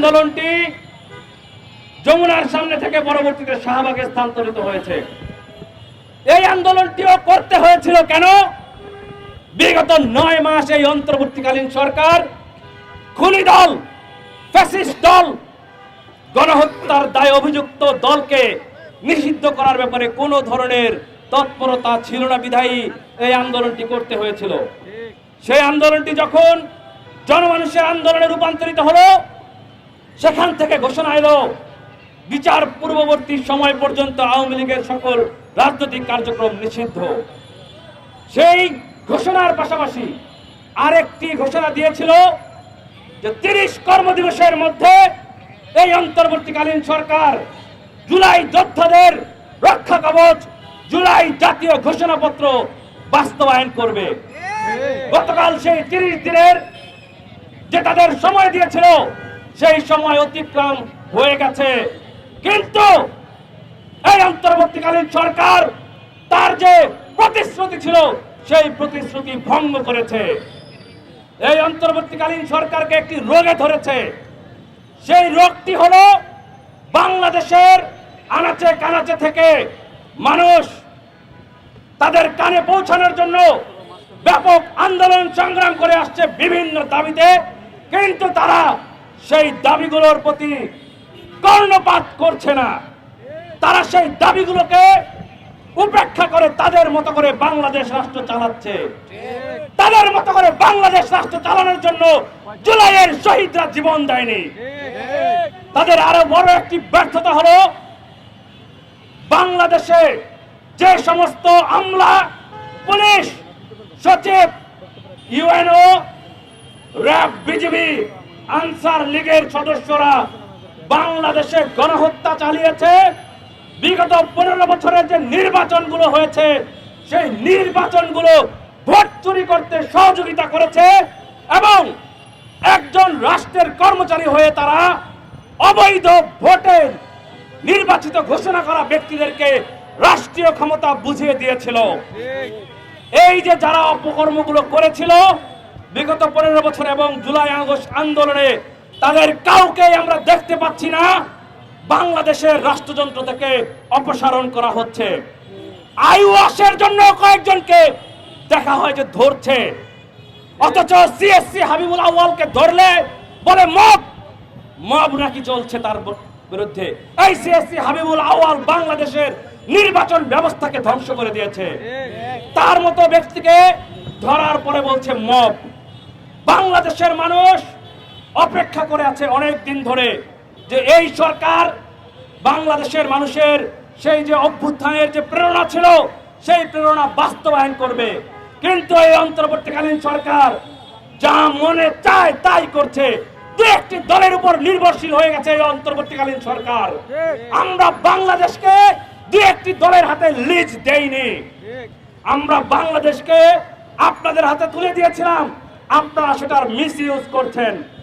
আন্দোলনটি যমুনার সামনে থেকে পরবর্তীতে শাহবাগে স্থানান্তরিত হয়েছে। এই আন্দোলনটিও করতে হয়েছিল কেন? বিগত 9 মাস এই অন্তর্বর্তীকালীন সরকার খুনি দল, ফ্যাসিস্ট দল, গণহত্যার দায়ে অভিযুক্ত দলকে নিষিদ্ধ করার ব্যাপারে কোনো ধরনের তৎপরতা ছিল না বিধায়ী এই আন্দোলনটি করতে হয়েছিল। সেই আন্দোলনটি যখন জনমানুষের আন্দোলনে রূপান্তরিত হলো, সেখান থেকে ঘোষণা এলো বিচার পূর্ববর্তী সময় পর্যন্ত আওয়ামী লীগের সকল রাজনৈতিক কার্যক্রম নিষিদ্ধ। সেই ঘোষণার পাশাপাশি আরেকটি ঘোষণা দিয়েছিল যে 30 কর্মদিবসের মধ্যে এই অন্তর্বর্তীকালীন সরকার জুলাই যোদ্ধাদের রক্ষা কবচ, জুলাই জাতীয় ঘোষণাপত্র বাস্তবায়ন করবে। গতকাল সেই 30 দিনের যে তাদের সময় দিয়েছিল, সেই সময় অতিক্রম হয়ে গেছে। কিন্তু এই অন্তর্বর্তীকালীন সরকার তার যে প্রতিশ্রুতি ছিল, সেই প্রতিশ্রুতি ভঙ্গ করেছে। এই অন্তর্বর্তীকালীন সরকারকে একটি রোগে ধরেছে। সেই রোগটি হলো বাংলাদেশের আনাচে কানাচে থেকে মানুষ তাদের কানে পৌঁছানোর জন্য ব্যাপক আন্দোলন সংগ্রাম করে আসছে বিভিন্ন দাবিতে, কিন্তু তারা সেই দাবিগুলোর প্রতি কর্ণপাত করছে না। তারা সেই দাবিগুলোকে উপেক্ষা করে তাদের মতো করে বাংলাদেশ রাষ্ট্র চালাচ্ছে। তাদের মতো করে বাংলাদেশ রাষ্ট্র চালানোর জন্য জুলাইয়ের শহীদরা জীবন দেয়নি। তাদের আরো বড় একটি ব্যর্থতা হলো বাংলাদেশে যে সমস্ত আমলা, পুলিশ, সচিব, ইউএনও, র্যাব, বিজিবি, আনসার লীগের সদস্যরা বাংলাদেশে গণহত্যা চালিয়েছে। বিগত 15 বছরের যে নির্বাচনগুলো হয়েছে, সেই নির্বাচনগুলো ভোট চুরি করতে সহযোগিতা করেছে এবং একজন রাষ্ট্রের কর্মচারী হয়ে তারা অবৈধ ভোটে নির্বাচিত ঘোষণা করা ব্যক্তিদেরকে রাষ্ট্রীয় ক্ষমতা বুঝিয়ে দিয়েছিল। এই যে যারা অপকর্মগুলো করেছিল বিগত 15 বছর এবং জুলাই আগস্ট আন্দোলনে, তাদের কাউকে আমরা দেখতে পাচ্ছি না। বাংলাদেশের রাষ্ট্রযন্ত্র থেকে অপসারণ করা হচ্ছে। আইওয়াসের জন্য কয়েকজনকে দেখা হয় যে ধরছে, অথচ সিএসসি হাবিবুল আউয়ালকে ধরলে বলে মব নাকি চলছে তার বিরুদ্ধে। এই সিএসসি হাবিবুল আউয়াল বাংলাদেশের নির্বাচন ব্যবস্থাকে ধ্বংস করে দিয়েছে। তার মতো ব্যক্তিকে ধরার পরে বলছে মব। বাংলাদেশের মানুষ অপেক্ষা করে আছে অনেক দিন ধরে যে এই সরকার বাংলাদেশের মানুষের সেই যে অভ্যুত্থানের যে প্রেরণা ছিল, সেই প্রেরণা বাস্তবায়ন করবে। কিন্তু এই অন্তর্বর্তীকালীন সরকার যা মনে চায় তাই করছে। দু একটি দলের উপর নির্ভরশীল হয়ে গেছে এই অন্তর্বর্তীকালীন সরকার। আমরা বাংলাদেশকে দু একটি দলের হাতে লিজ দেইনি। আমরা বাংলাদেশকে আপনাদের হাতে তুলে দিয়েছিলাম, আপনারা সেটার মিস ইউজ করছেন।